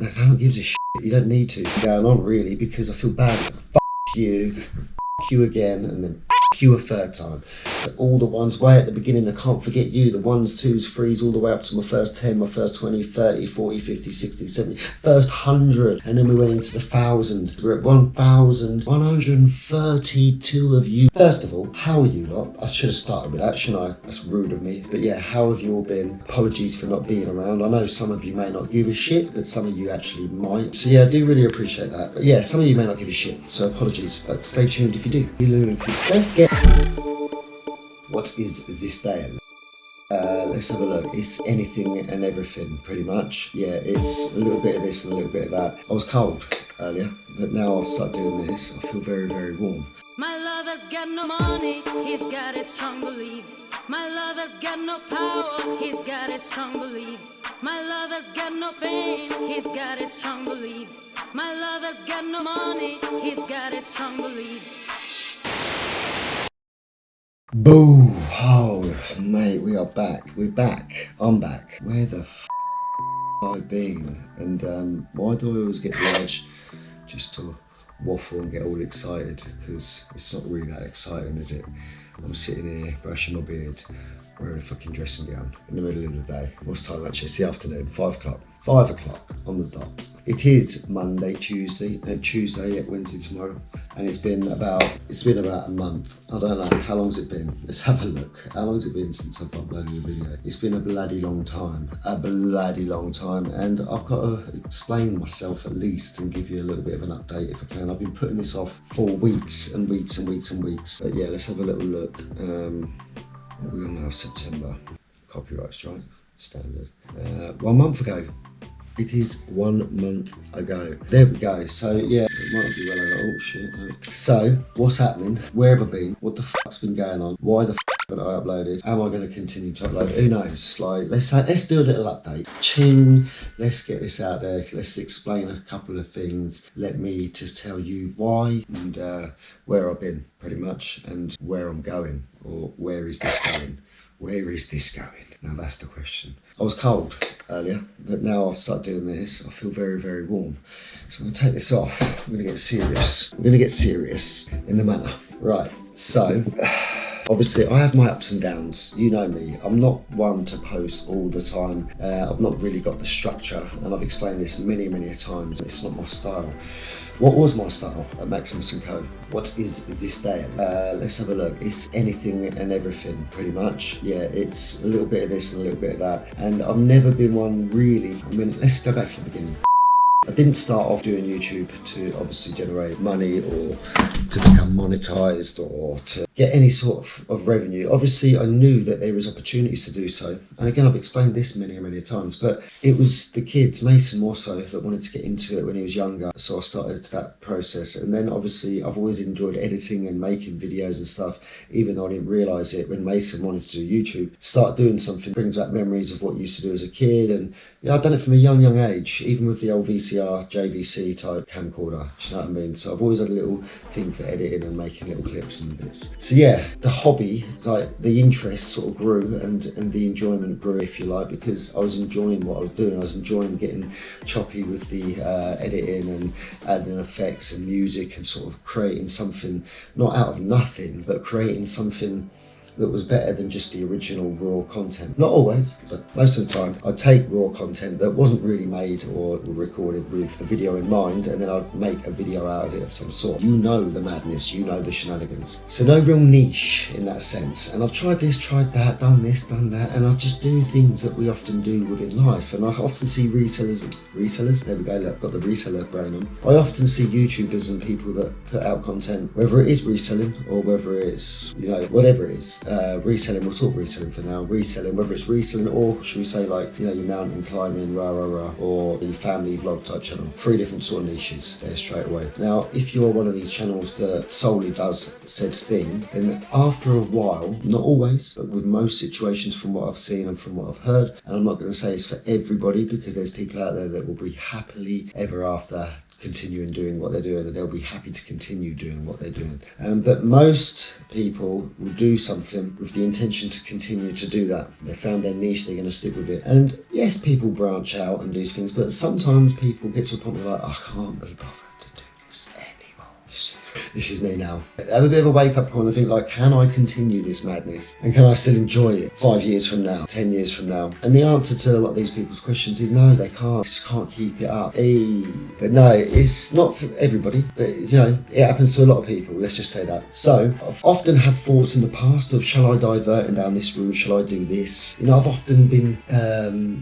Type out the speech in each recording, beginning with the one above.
No one gives a shit. You don't need to going on really, because I feel bad. You, you again, and then you a third time. But all the ones way at the beginning, I can't forget you, the 1s, 2s, 3s, all the way up to my first 10, my first 20, 30, 40, 50, 60, 70, first 100, and then we went into the 1,000. We're at 1,132 of you. First of all, how are you lot? I should have started with that, shouldn't I? That's rude of me. But yeah, how have you all been? Apologies for not being around. I know some of you may not give a shit, but some of you actually might. So yeah, I do really appreciate that. But yeah, some of you may not give a shit, so apologies, but stay tuned if you do. You lunatics. Let's get... What is this day? Let's have a look. It's anything and everything, pretty much. Yeah, it's a little bit of this and a little bit of that. I was cold earlier, but now I've started doing this. I feel very, very warm. My lover's got no money, he's got his strong beliefs. My lover's got no power, he's got his strong beliefs. My lover's got no fame, he's got his strong beliefs. My lover's got no money, he's got his strong beliefs. Boo! Oh, mate, we are back. We're back. I'm back. Where the f have I been? And why do I always get the urge just to waffle and get all excited? Because it's not really that exciting, is it? I'm sitting here brushing my beard, wearing a fucking dressing gown in the middle of the day. What's time actually? It's the afternoon, 5 o'clock. 5 o'clock on the dot. It is Monday, Tuesday, Wednesday tomorrow, and it's been about a month. I don't know, how long's it been? Let's have a look. How long's it been since I've uploaded a video? It's been a bloody long time, and I've got to explain myself at least and give you a little bit of an update if I can. I've been putting this off for weeks and weeks and weeks and weeks. But yeah, let's have a little look. What are we on now? September. Copyright strike, standard. 1 month ago. It is 1 month ago. There we go. So yeah, it might not be well over. Oh shit. No. So what's happening? Where have I been? What the fuck's been going on? Why the fuck haven't I uploaded? Am I going to continue to upload? Who knows? Like, let's do a little update. Ching. Let's get this out there. Let's explain a couple of things. Let me just tell you why and where I've been, pretty much, and where I'm going, or where is this going? Where is this going? Now that's the question. I was cold earlier, but now I've started doing this. I feel very, very warm. So I'm going to take this off. I'm going to get serious. We're going to get serious in the manner. Right, so obviously I have my ups and downs. You know me. I'm not one to post all the time. I've not really got the structure, and I've explained this many, many times. It's not my style. What was my style at Maximus & Co? What is this day? Let's have a look. It's anything and everything, pretty much. Yeah, it's a little bit of this and a little bit of that. And I've never been one really. I mean, let's go back to the beginning. I didn't start off doing YouTube to obviously generate money or to become monetized or to get any sort of revenue. Obviously, I knew that there was opportunities to do so. And again, I've explained this many, many times, but it was the kids, Mason more so, that wanted to get into it when he was younger. So I started that process. And then obviously, I've always enjoyed editing and making videos and stuff, even though I didn't realize it when Mason wanted to do YouTube. Start doing something, brings back memories of what you used to do as a kid. And yeah, I've done it from a young age, even with the old VCR, JVC type camcorder, do you know what I mean? So I've always had a little thing for editing and making little clips and bits. So yeah, the hobby, like the interest sort of grew and the enjoyment grew, if you like, because I was enjoying what I was doing. I was enjoying getting choppy with the editing and adding effects and music and sort of creating something, not out of nothing, but creating something that was better than just the original raw content. Not always, but most of the time I'd take raw content that wasn't really made or recorded with a video in mind, and then I'd make a video out of it of some sort. You know the madness, you know the shenanigans. So no real niche in that sense. And I've tried this, tried that, done this, done that, and I just do things that we often do within life. And I often see resellers, there we go, look, got the reseller brain on. I often see YouTubers and people that put out content, whether it is reselling or whether it's, you know, whatever it is. Reselling, we'll talk reselling for now. Reselling, whether it's reselling or should we say like, you know, your mountain climbing, or your family vlog type channel. 3 different sort of niches there straight away. Now, if you're one of these channels that solely does said thing, then after a while, not always, but with most situations from what I've seen and from what I've heard, and I'm not going to say it's for everybody because there's people out there that will be happily ever after continuing doing what they're doing, and they'll be happy to continue doing what they're doing. But most people will do something with the intention to continue to do that. They found their niche, they're going to stick with it. And yes, people branch out and do things, but sometimes people get to a point where they're like, I can't be bothered to do this anymore. This is me now. Have a bit of a wake-up call and think, like, can I continue this madness? And can I still enjoy it 5 years from now, 10 years from now? And the answer to a lot of these people's questions is no, they can't. They just can't keep it up. But no, it's not for everybody, but you know, it happens to a lot of people, let's just say that. So I've often had thoughts in the past of, shall I divert down this route? Shall I do this? You know, I've often been,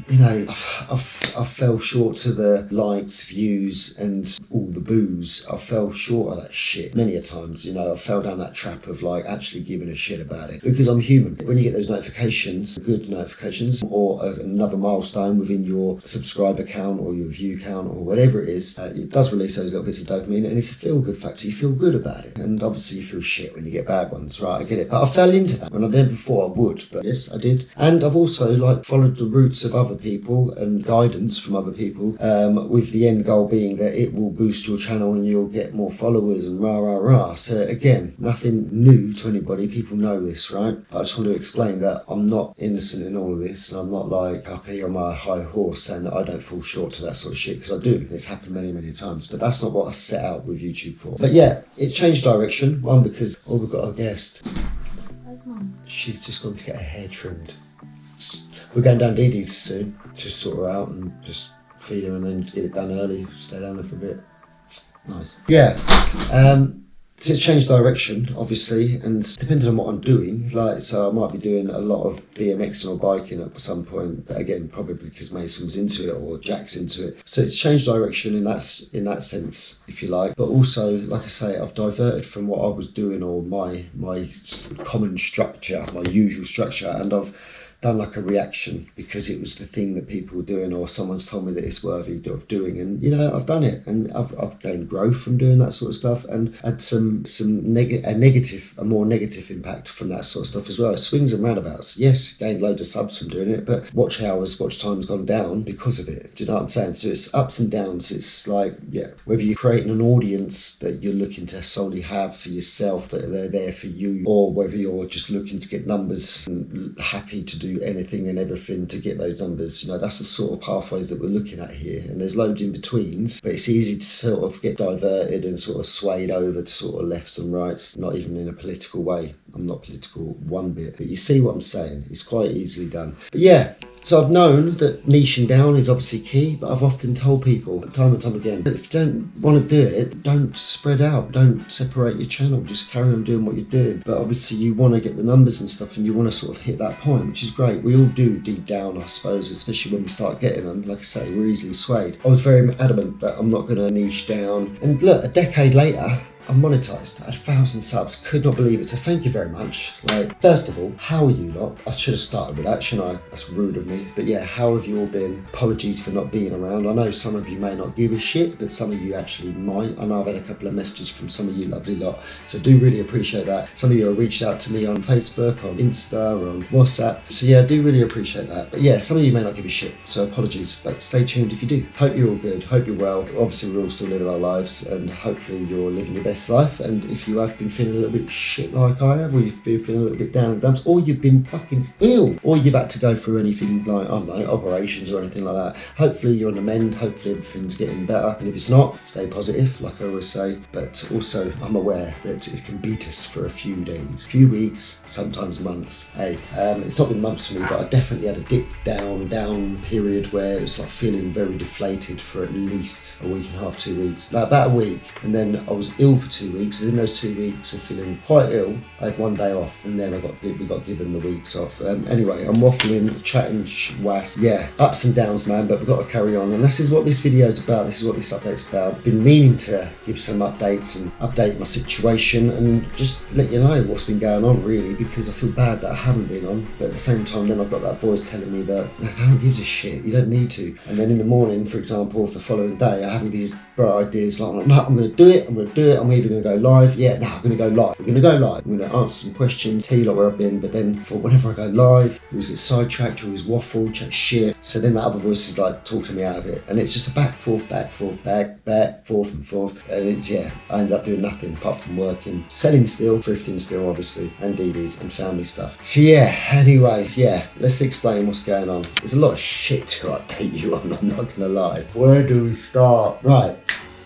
you know, I've fell short to the likes, views, and all the booze. I fell short of that shit many a times. You know, I fell down that trap of like actually giving a shit about it, because I'm human. When you get those notifications, good notifications, or another milestone within your subscriber count or your view count or whatever it is, it does release those little bits of dopamine, and it's a feel-good factor. You feel good about it, and obviously you feel shit when you get bad ones, right? I get it, but I fell into that when I never thought I would, but yes, I did. And I've also like followed the routes of other people and guidance from other people, with the end goal being that it will boost your channel and you'll get more followers and rah rah rah. So again, nothing new to anybody. People know this, right? I just want to explain that I'm not innocent in all of this, and I'm not like up here on my high horse saying that I don't fall short to that sort of shit, because I do. It's happened many, many times, but that's not what I set out with YouTube for. But yeah, it's changed direction. One, because we've got a guest. Where's Mum? She's just gone to get her hair trimmed. We're going down Dee Dee's soon to sort her out and just feed her and then get it done early, stay down there for a bit. Nice. Yeah. So it's changed direction, obviously, and depending on what I'm doing, like, so I might be doing a lot of BMXing or biking at some point, but again, probably because Mason's into it or Jack's into it. So it's changed direction in that sense, if you like. But also, like I say, I've diverted from what I was doing, or my common structure, my usual structure, and I've done like a reaction because it was the thing that people were doing, or someone's told me that it's worthy of doing, and you know, I've done it, and I've gained growth from doing that sort of stuff, and had a more negative impact from that sort of stuff as well. Swings and roundabouts. Yes, gained loads of subs from doing it, but watch time's gone down because of it. Do you know what I'm saying? So it's ups and downs. It's like, yeah, whether you're creating an audience that you're looking to solely have for yourself, that they're there for you, or whether you're just looking to get numbers and happy to do anything and everything to get those numbers. You know, that's the sort of pathways that we're looking at here, and there's loads in betweens, but it's easy to sort of get diverted and sort of swayed over to sort of lefts and rights, not even in a political way. I'm not political one bit, but you see what I'm saying. It's quite easily done. But yeah, so I've known that niching down is obviously key, but I've often told people time and time again, that if you don't want to do it, don't spread out, don't separate your channel, just carry on doing what you're doing. But obviously you want to get the numbers and stuff, and you want to sort of hit that point, which is great. We all do deep down, I suppose, especially when we start getting them. Like I say, we're easily swayed. I was very adamant that I'm not going to niche down, and look, a decade later, I'm monetized. I had 1,000 subs. Could not believe it. So thank you very much. Like, first of all, how are you lot? I should have started with that, shouldn't I? That's rude of me. But yeah, how have you all been? Apologies for not being around. I know some of you may not give a shit, but some of you actually might. I know I've had a couple of messages from some of you lovely lot, so do really appreciate that. Some of you have reached out to me on Facebook, on Insta, or on WhatsApp. So yeah, I do really appreciate that. But yeah, some of you may not give a shit, so apologies. But stay tuned if you do. Hope you're all good. Hope you're well. Obviously, we're all still living our lives, and hopefully you're living your best life. And if you have been feeling a little bit shit like I have, or you've been feeling a little bit down in the dumps, or you've been fucking ill, or you've had to go through anything like, I don't know, operations or anything like that, hopefully you're on the mend, hopefully everything's getting better. And if it's not, stay positive, like I always say. But also, I'm aware that it can beat us for a few days, few weeks, sometimes months. Hey, it's not been months for me, but I definitely had a dip down period where it was like feeling very deflated for at least a week and a half, 2 weeks, like about a week. And then I was ill for 2 weeks, and in those 2 weeks of feeling quite ill, I had 1 day off, and then we got given the weeks off. Anyway, I'm waffling, chatting was. Yeah, ups and downs, man, but we've got to carry on, and this is what this video is about. This is what this update's about. I've been meaning to give some updates and update my situation and just let you know what's been going on, really, because I feel bad that I haven't been on, but at the same time, then I've got that voice telling me that no one gives a shit, you don't need to. And then in the morning, for example, of the following day, I have these bright ideas like, no, I'm going to do it, I'm going I'm either going to go live. Yeah, no, I'm going to go live. We're going to go live. I'm going to answer some questions, tell you like where I've been. But then for whenever I go live, I always get sidetracked, always waffle, chat shit. So then that other voice is like talking me out of it. And it's just a back, forth, forth and forth. And it's, yeah, I end up doing nothing apart from working, selling still, thrifting still, obviously, and DVDs and family stuff. So yeah, anyway, yeah, let's explain what's going on. There's a lot of shit to update you on, I'm not going to lie. Where do we start? Right.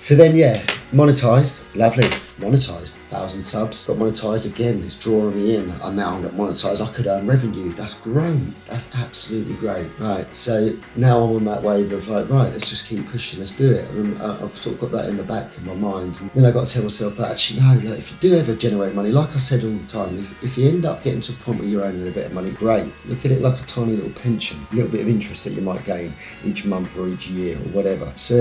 So then, yeah, monetized, lovely, monetized, 1,000 subs, got monetized again, it's drawing me in, and now I'm got monetized, I could earn revenue, that's great, that's absolutely great. Right, so now I'm on that wave of like, right, let's just keep pushing, let's do it, and I've sort of got that in the back of my mind, and then I got to tell myself that actually, no, like, if you do ever generate money, like I said all the time, if you end up getting to a point where you're earning a bit of money, great, look at it like a tiny little pension, a little bit of interest that you might gain each month or each year or whatever. So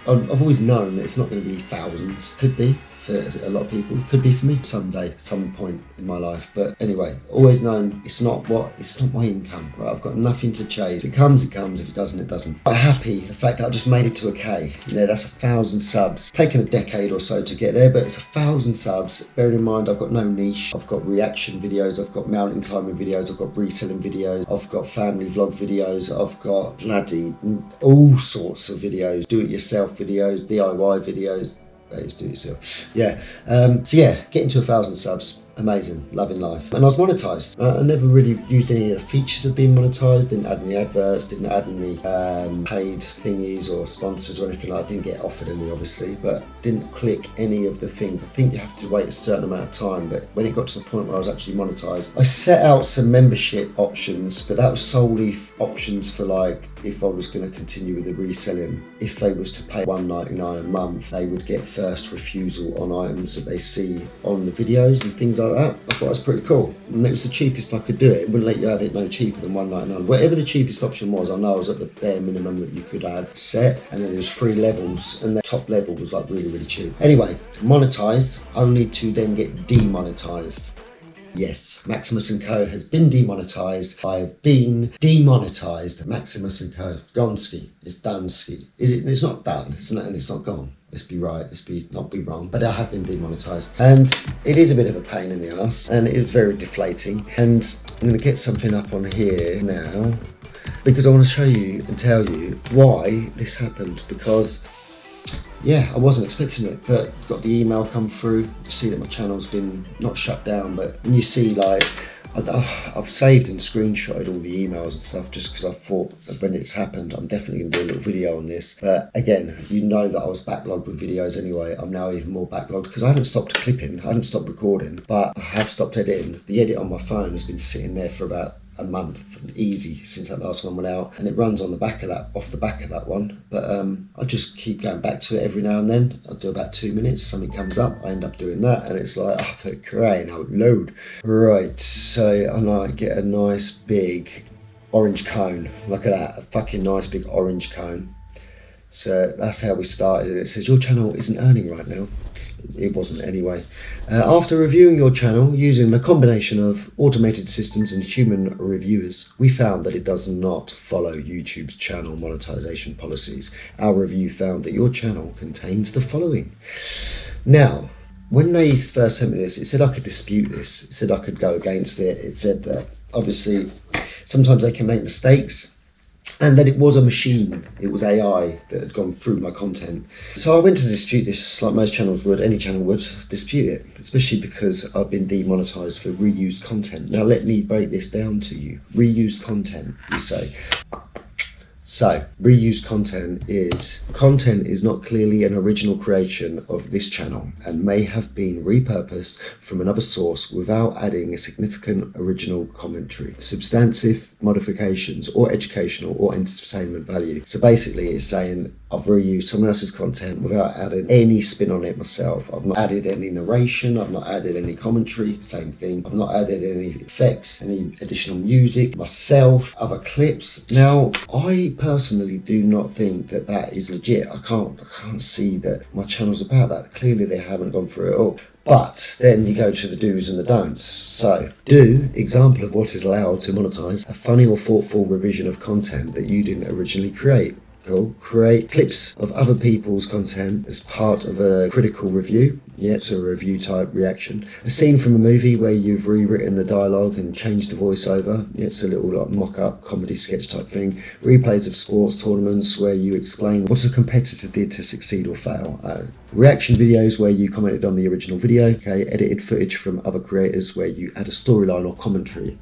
I've always known that it's not going to be thousands, could be for a lot of people, could be for me someday, some point in my life, but anyway, always known it's not my income, right? I've got nothing to chase. If it comes, it comes. If it doesn't, it doesn't. I'm happy the fact that I just made it to a K. You know, that's 1,000 subs. It's taken a decade or so to get there, but it's 1,000 subs. Bearing in mind, I've got no niche. I've got reaction videos. I've got mountain climbing videos. I've got reselling videos. I've got family vlog videos. I've got bloody all sorts of videos. Do-it-yourself videos, DIY videos. It's do it yourself. Yeah. So yeah, getting to 1,000 subs. Amazing, loving life. And I was monetized. I never really used any of the features of being monetized, didn't add any adverts, didn't add any paid thingies or sponsors or anything like that. I didn't get offered any, obviously, but didn't click any of the things. I think you have to wait a certain amount of time, but when it got to the point where I was actually monetized, I set out some membership options, but that was solely options for like, if I was going to continue with the reselling, if they was to pay $1.99 a month, they would get first refusal on items that they see on the videos and things like that. I thought it was pretty cool, and it was the cheapest I could do it. It wouldn't let you have it no cheaper than $1.99. Whatever the cheapest option was, I know I was at the bare minimum that you could have set, and then there was 3 levels, and the top level was like really cheap. Anyway, monetized, only to then get demonetized. Yes, Maximus & Co. has been demonetized. I've been demonetized. Maximus & Co. Gonski. It's done ski. It's not done. It's not gone. Let's be right. Not be wrong. But I have been demonetized. And it is a bit of a pain in the ass. And it is very deflating. And I'm going to get something up on here now, because I want to show you and tell you why this happened. Because yeah, I wasn't expecting it, but got the email come through. You see that my channel's been not shut down, but when you see like, I've saved and screenshotted all the emails and stuff just because I thought that when it's happened, I'm definitely going to do a little video on this. But again, you know that I was backlogged with videos anyway. I'm now even more backlogged because I haven't stopped clipping, I haven't stopped recording, but I have stopped editing. The edit on my phone has been sitting there for about a month, easy, since that last one went out, and it runs on the back of that, off the back of that one. But I just keep going back to it every now and then. I'll do about 2 minutes, something comes up, I end up doing that, and it's like, oh, for crying out loud. Right, so I might get a nice big orange cone. Look at that, a fucking nice big orange cone. So that's how we started. It says your channel isn't earning right now. It wasn't anyway. After reviewing your channel using a combination of automated systems and human reviewers, we found that it does not follow YouTube's channel monetization policies. Our review found that your channel contains the following. Now, when they first sent me this, it said I could dispute this. It said I could go against it. It said that obviously sometimes they can make mistakes, and that it was a machine, it was AI that had gone through my content. So I went to dispute this, like most channels would, any channel would dispute it, especially because I've been demonetized for reused content. Now let me break this down to you. Reused content, you say. So, reused content is not clearly an original creation of this channel and may have been repurposed from another source without adding a significant original commentary, substantive modifications, or educational or entertainment value. So basically it's saying I've reused someone else's content without adding any spin on it myself. I've not added any narration, I've not added any commentary, same thing. I've not added any effects, any additional music, myself, other clips. Now, I personally do not think that that is legit. I can't see that my channel's about that. Clearly they haven't gone through it all. But then you go to the do's and the don'ts. So, do, example of what is allowed to monetize, a funny or thoughtful revision of content that you didn't originally create. Cool. Create clips of other people's content as part of a critical review. Yeah, so a review type reaction. A scene from a movie where you've rewritten the dialogue and changed the voiceover. It's a little like mock-up comedy sketch type thing. Replays of sports tournaments where you explain what a competitor did to succeed or fail. Reaction videos where you commented on the original video. Okay, edited footage from other creators where you add a storyline or commentary.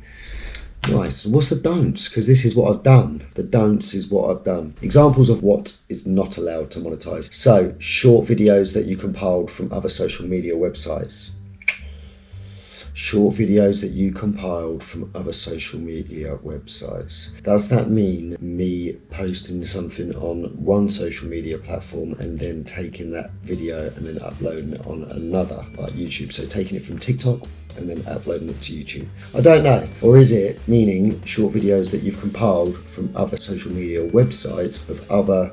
Nice. And what's the don'ts? Because this is what I've done. The don'ts is what I've done. Examples of what is not allowed to monetize. So, short videos that you compiled from other social media websites. Short videos that you compiled from other social media websites. Does that mean me posting something on one social media platform and then taking that video and then uploading it on another, like YouTube? So taking it from TikTok and then uploading it to YouTube. I don't know. Or is it meaning short videos that you've compiled from other social media websites of other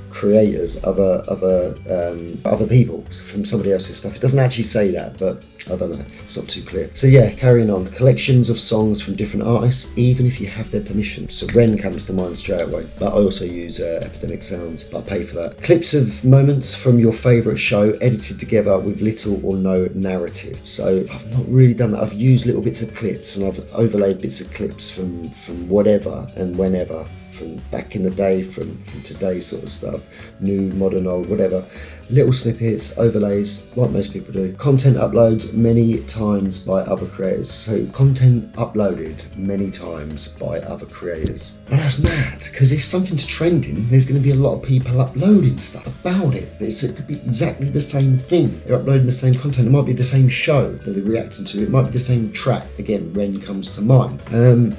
creators, other people, from somebody else's stuff? It doesn't actually say that, but I don't know, it's not too clear. So yeah, carrying on. Collections of songs from different artists, even if you have their permission. So Ren comes to mind straight away, but I also use Epidemic Sounds, but I pay for that. Clips of moments from your favourite show edited together with little or no narrative. So I've not really done that. I've used little bits of clips and I've overlaid bits of clips from whatever and whenever, from back in the day, from today's sort of stuff, new, modern, old, whatever. Little snippets, overlays, like most people do. Content uploads many times by other creators. So content uploaded many times by other creators. Well, that's mad, because if something's trending, there's going to be a lot of people uploading stuff about it. It could be exactly the same thing. They're uploading the same content. It might be the same show that they're reacting to. It might be the same track. Again, Ren comes to mind.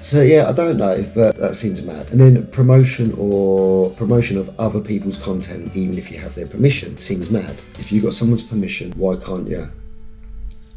So yeah, I don't know, but that seems mad. And then promotion of other people's content, even if you have their permission, seems mad. If you got someone's permission, why can't you?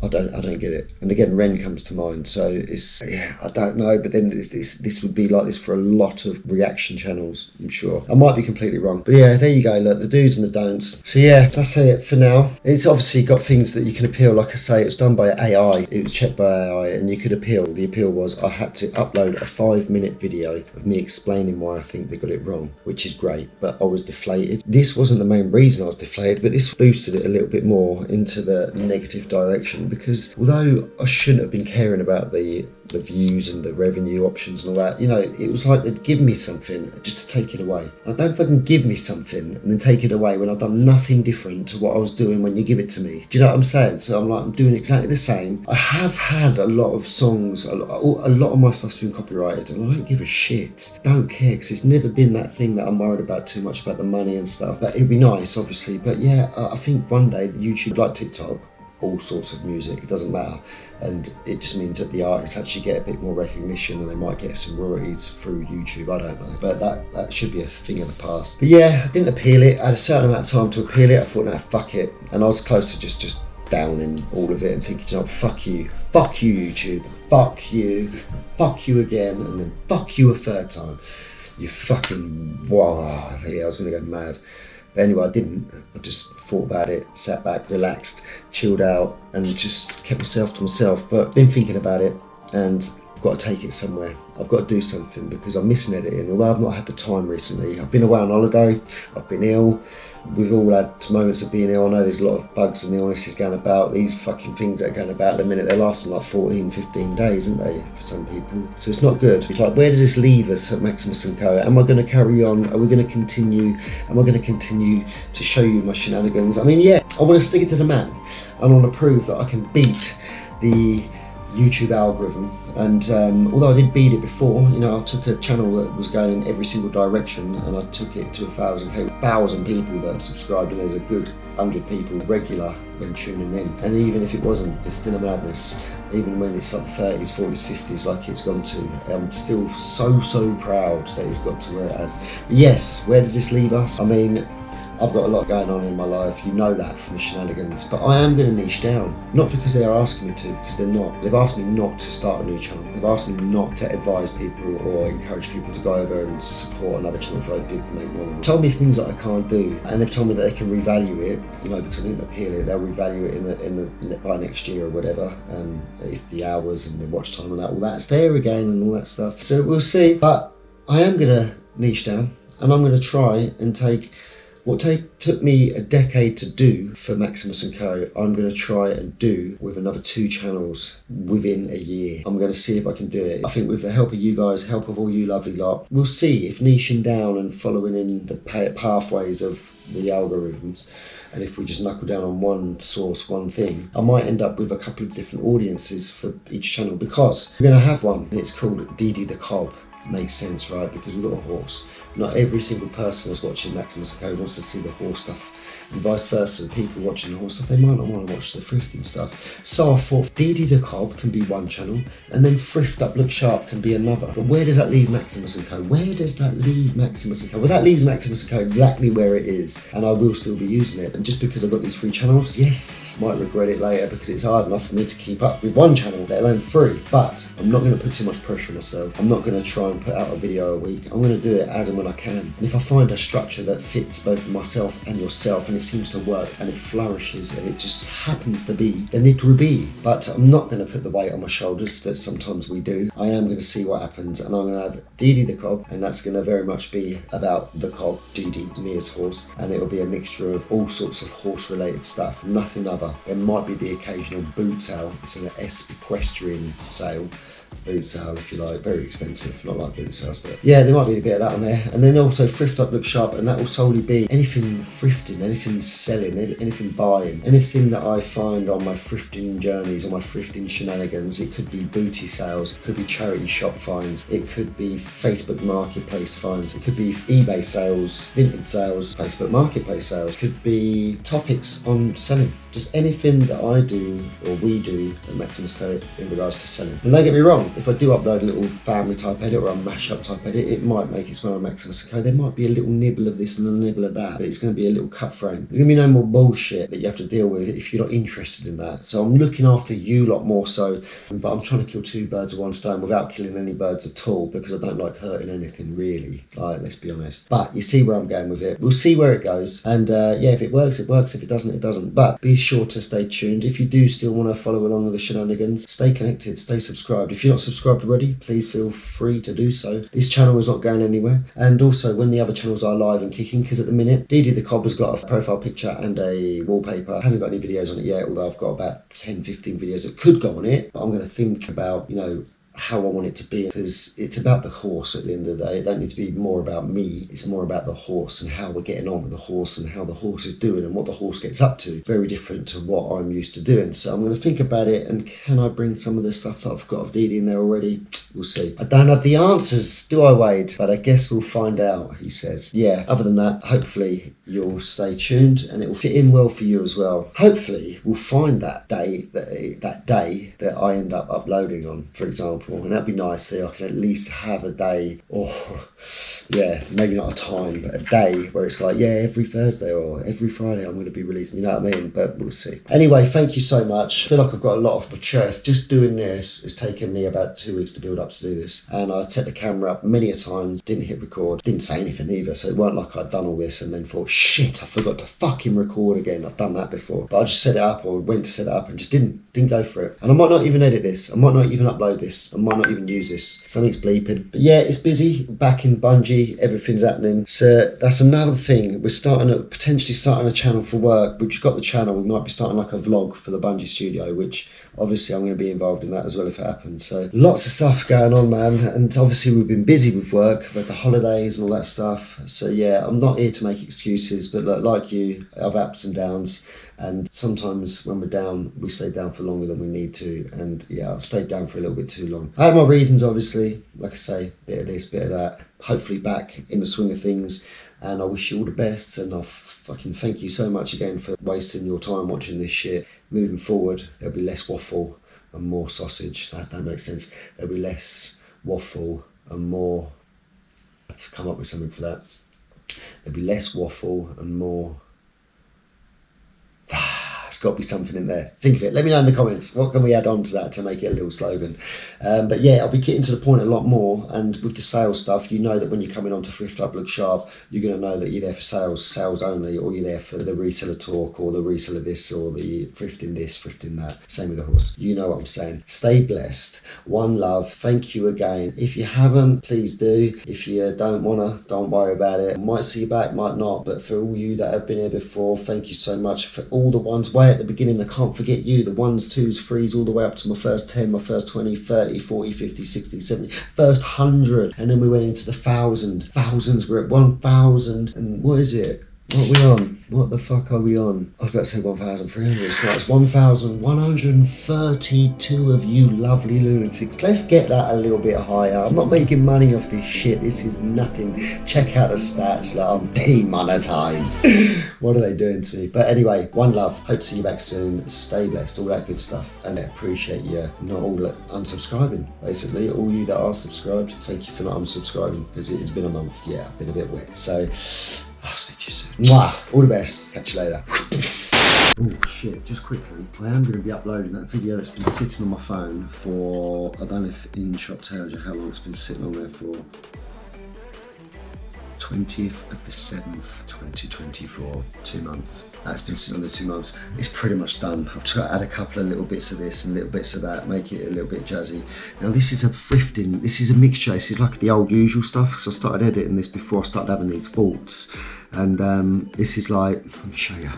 I don't get it. And again, Ren comes to mind. So it's, yeah, I don't know. But then this would be like this for a lot of reaction channels, I'm sure. I might be completely wrong. But yeah, there you go. Look, the do's and the don'ts. So yeah, that's it for now. It's obviously got things that you can appeal. Like I say, it was done by AI. It was checked by AI and you could appeal. The appeal was I had to upload a 5-minute video of me explaining why I think they got it wrong, which is great. But I was deflated. This wasn't the main reason I was deflated, but this boosted it a little bit more into the negative direction. Because although I shouldn't have been caring about the views and the revenue options and all that, you know, it was like they'd give me something just to take it away. I don't fucking give me something and then take it away when I've done nothing different to what I was doing when you give it to me. Do you know what I'm saying? So I'm like, I'm doing exactly the same. I have had a lot of songs, a lot of my stuff's been copyrighted and I don't give a shit. Don't care, because it's never been that thing that I'm worried about too much, about the money and stuff. But it'd be nice, obviously. But yeah, I think one day YouTube, like TikTok, all sorts of music, it doesn't matter, and it just means that the artists actually get a bit more recognition and they might get some royalties through YouTube. I don't know, but that should be a thing of the past. But yeah, I didn't appeal it. I had a certain amount of time to appeal it. I thought, nah, fuck it, and I was close to just downing all of it and thinking, you know, fuck you YouTube, fuck you again, and then fuck you a third time. You fucking, wow, yeah, I was gonna go mad. But anyway, I didn't. I just thought about it, sat back, relaxed, chilled out, and just kept myself to myself. But been thinking about it, and I've got to take it somewhere. I've got to do something because I'm missing editing. Although I've not had the time recently. I've been away on holiday, I've been ill. We've all had moments of being ill. I know there's a lot of bugs and illnesses going about. These fucking things that are going about at the minute, they're lasting like 14, 15 days, aren't they, for some people? So it's not good. It's like, where does this leave us at Maximus & Co? Am I going to carry on? Are we going to continue? Am I going to continue to show you my shenanigans? I mean, yeah, I want to stick it to the man. I want to prove that I can beat the YouTube algorithm, and although I did beat it before, you know, I took a channel that was going in every single direction and I took it to 1,000 people that have subscribed, and there's a good 100 people regular when tuning in. And even if it wasn't, it's still a madness. Even when it's like the 30s, 40s, 50s, like it's gone to, I'm still so proud that it's got to where it has. But yes, where does this leave us? I mean, I've got a lot going on in my life, you know that from the shenanigans, but I am going to niche down. Not because they're asking me to, because they're not. They've asked me not to start a new channel. They've asked me not to advise people or encourage people to go over and support another channel if I did make one. They've told me things that I can't do, and they've told me that they can revalue it, you know, because I didn't appeal it. They'll revalue it by next year or whatever, if the hours and the watch time and that, all that's there again and all that stuff. So we'll see, but I am going to niche down. And I'm going to try and take what took me a decade to do for Maximus & Co, I'm going to try and do with another 2 channels within a year. I'm going to see if I can do it. I think with the help of you guys, help of all you lovely lot, we'll see if niching down and following in the pathways of the algorithms, and if we just knuckle down on one source, one thing, I might end up with a couple of different audiences for each channel, because we're going to have one and it's called Didi the Cob. Makes sense, right? Because we've got a horse. Not every single person that's watching Maximus & Co wants to see the horse stuff, and vice versa. People watching the horse stuff, they might not want to watch the thrifting stuff. So I thought Didi the Cob can be one channel, and then Thrift Up Look Sharp can be another. But where does that leave Maximus & Co? Where does that leave Maximus & Co? Well, that leaves Maximus & Co exactly where it is, and I will still be using it. And just because I've got these 3 channels, yes, might regret it later, because it's hard enough for me to keep up with 1 channel, let alone 3. But I'm not going to put too much pressure on myself. I'm not going to try and put out a video a week. I'm going to do it as and when I can. And if I find a structure that fits both myself and yourself, and it seems to work, and it flourishes, and it just happens to be, then it will be. But I'm not going to put the weight on my shoulders that sometimes we do. I am going to see what happens, and I'm going to have Didi the Cob, and that's going to very much be about the cob, Didi, me as horse, and it'll be a mixture of all sorts of horse related stuff, nothing other. There might be the occasional boot sale. It's an equestrian sale. Boot sale, if you like, very expensive, not like boot sales, but yeah, there might be a bit of that on there. And then also Thrift Up Look Sharp, and that will solely be anything thrifting, anything selling, anything buying, anything that I find on my thrifting journeys or my thrifting shenanigans. It could be booty sales, it could be charity shop finds, it could be Facebook Marketplace finds, it could be eBay sales, vintage sales, Facebook Marketplace sales, it could be topics on selling. Just anything that I do or we do at Maximus Co in regards to selling. And don't get me wrong, if I do upload a little family type edit or a mashup type edit, it might make its way on Maximus Co. There might be a little nibble of this and a nibble of that, but it's going to be a little cut frame. There's going to be no more bullshit that you have to deal with if you're not interested in that. So I'm looking after you lot more so, but I'm trying to kill 2 birds with 1 stone without killing any birds at all, because I don't like hurting anything really. Like, let's be honest. But you see where I'm going with it. We'll see where it goes. And yeah, if it works, it works. If it doesn't, it doesn't. But be sure to stay tuned. If you do still want to follow along with the shenanigans, stay connected, stay subscribed. If you're not subscribed already, please feel free to do so. This channel is not going anywhere. And also, when the other channels are live and kicking, because at the minute Didi the Cob has got a profile picture and a wallpaper, hasn't got any videos on it yet, although I've got about 10-15 videos that could go on it. But I'm going to think about, you know, how I want it to be, because it's about the horse at the end of the day. It don't need to be more about me, it's more about the horse and how we're getting on with the horse and how the horse is doing and what the horse gets up to. Very different to what I'm used to doing. So I'm going to think about it, and can I bring some of the stuff that I've got of Didi in there already? We'll see. I don't have the answers, do I, Wade? But I guess we'll find out, he says. Yeah, other than that, hopefully you'll stay tuned and it will fit in well for you as well. Hopefully we'll find that day that I end up uploading on, for example, and that'd be nice. So I can at least have a day, or yeah, maybe not a time, but a day where it's like, yeah, every Thursday or every Friday I'm going to be releasing, you know what I mean? But we'll see. Anyway, thank you so much. I feel like I've got a lot off my chest. Just doing this has taken me about 2 weeks to build up to do this, and I set the camera up many a times, didn't hit record, didn't say anything either, so it weren't like I'd done all this and then thought, shit, I forgot to fucking record again. I've done that before. But I just set it up, or went to set it up, and just didn't go for it. And I might not even edit this, I might not even upload this, I might not even use this. Something's bleeping. But yeah, it's busy, back in Bungie, everything's happening. So that's another thing. We're potentially starting a channel for work. We've got the channel, we might be starting like a vlog for the Bungie studio, which obviously I'm going to be involved in that as well if it happens. So lots of stuff going on, man, and obviously we've been busy with work, with the holidays and all that stuff. So yeah, I'm not here to make excuses, but like you, I have ups and downs, and sometimes when we're down, we stay down for longer than we need to, and yeah, I've stayed down for a little bit too long. I had my reasons, obviously, like I say, bit of this, bit of that, hopefully back in the swing of things. And I wish you all the best, and I fucking thank you so much again for wasting your time watching this shit. Moving forward, there'll be less waffle and more sausage. That makes sense. There'll be less waffle and more... I have to come up with something for that. There'll be less waffle and more... There's got to be something in there. Think of it. Let me know in the comments. What can we add on to that to make it a little slogan? But yeah, I'll be getting to the point a lot more. And with the sales stuff, you know that when you're coming on to Thrift Up Look Sharp, you're going to know that you're there for sales only, or you're there for the reseller talk, or the reseller this, or the thrifting this, thrifting that. Same with the horse. You know what I'm saying. Stay blessed. One love. Thank you again. If you haven't, please do. If you don't want to, don't worry about it. I might see you back, might not. But for all you that have been here before, thank you so much. For all the ones way at the beginning, I can't forget you. The 1s, 2s, 3s, all the way up to my first 10, my first 20, 30, 40, 50, 60, 70, first 100. And then we went into the 1,000. Thousands, we're at 1,000. And what is it? What are we on? What the fuck are we on? I was about to say 1,300. So it's 1,132 of you lovely lunatics. Let's get that a little bit higher. I'm not making money off this shit. This is nothing. Check out the stats. Like, I'm demonetized. What are they doing to me? But anyway, one love. Hope to see you back soon. Stay blessed. All that good stuff. And I appreciate you not all unsubscribing. Basically, all you that are subscribed, thank you for not unsubscribing, because it's been a month. Yeah, I've been a bit wet. So I'll speak to you soon. Mwah! All the best. Catch you later. Oh shit, just quickly, I am going to be uploading that video that's been sitting on my phone for, I don't know if InShot tells you how long it's been sitting on there for. 20th of the 7th, 2024, 2 months. That's been sitting on there 2 months. It's pretty much done. I've just got to add a couple of little bits of this and little bits of that, make it a little bit jazzy. Now this is a thrifting, this is a mixture. This is like the old usual stuff, because I started editing this before I started having these thoughts. And this is like, let me show you.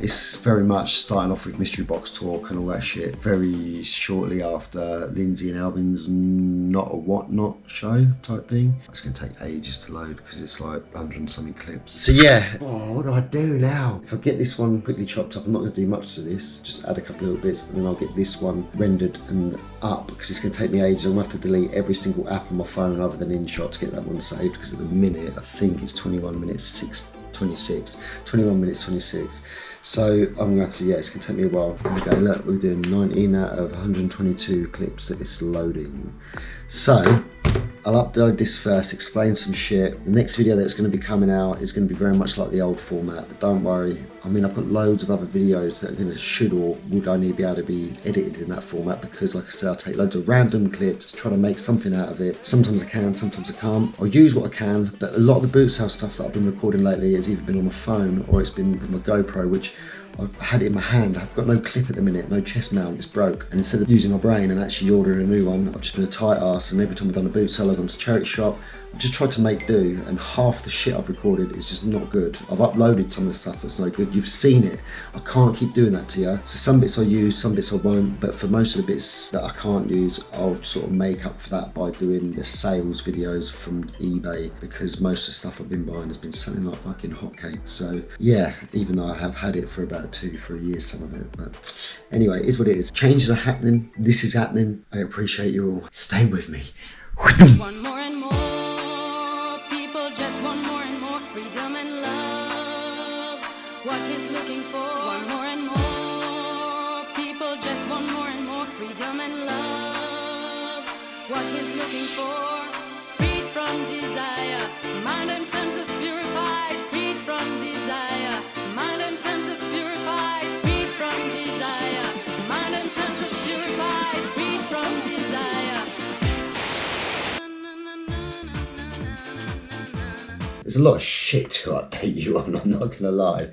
It's very much starting off with mystery box talk and all that shit. Very shortly after Lindsay and Alvin's Not a Whatnot show type thing. It's going to take ages to load because it's like 100 and something clips. So yeah, oh, what do I do now? If I get this one quickly chopped up, I'm not going to do much to this. Just add a couple of little bits, and then I'll get this one rendered and up, because it's going to take me ages. I'm going to have to delete every single app on my phone other than InShot to get that one saved, because at the minute I think it's 21 minutes 26. So I'm gonna have to, yeah, it's gonna take me a while. Okay, look, we're doing 19 out of 122 clips that it's loading. So I'll upload this first, explain some shit. The next video that's going to be coming out is going to be very much like the old format, but don't worry. I mean, I've got loads of other videos that are going to should or would only be able to be edited in that format, because like I said, I'll take loads of random clips, try to make something out of it. Sometimes I can, sometimes I can't. I'll use what I can, but a lot of the boot sale stuff that I've been recording lately has either been on my phone or it's been with my GoPro, which I've had it in my hand. I've got no clip at the minute, no chest mount, it's broke. And instead of using my brain and actually ordering a new one, I've just been a tight ass, and every time I've done a boot sale, I've gone to charity shop. I've just tried to make do, and half the shit I've recorded is just not good. I've uploaded some of the stuff that's no good. You've seen it. I can't keep doing that to you. So some bits I use, some bits I won't, but for most of the bits that I can't use, I'll sort of make up for that by doing the sales videos from eBay, because most of the stuff I've been buying has been selling like fucking hotcakes. So yeah, even though I have had it for about 2-3 years, some of it, but anyway, it's what it is. Changes are happening. This is happening. I appreciate you all. Stay with me. Want more and more. People just want more and more freedom and love. What he's looking for. Want more and more. People just want more and more freedom and love. What he's looking for. Freed from desire. Mind and senses purified. Freed from desire. Mind and senses purified. Freed from desire. Mind and senses purified. Freed from desire. There's a lot of shit to update you on, I'm not gonna lie.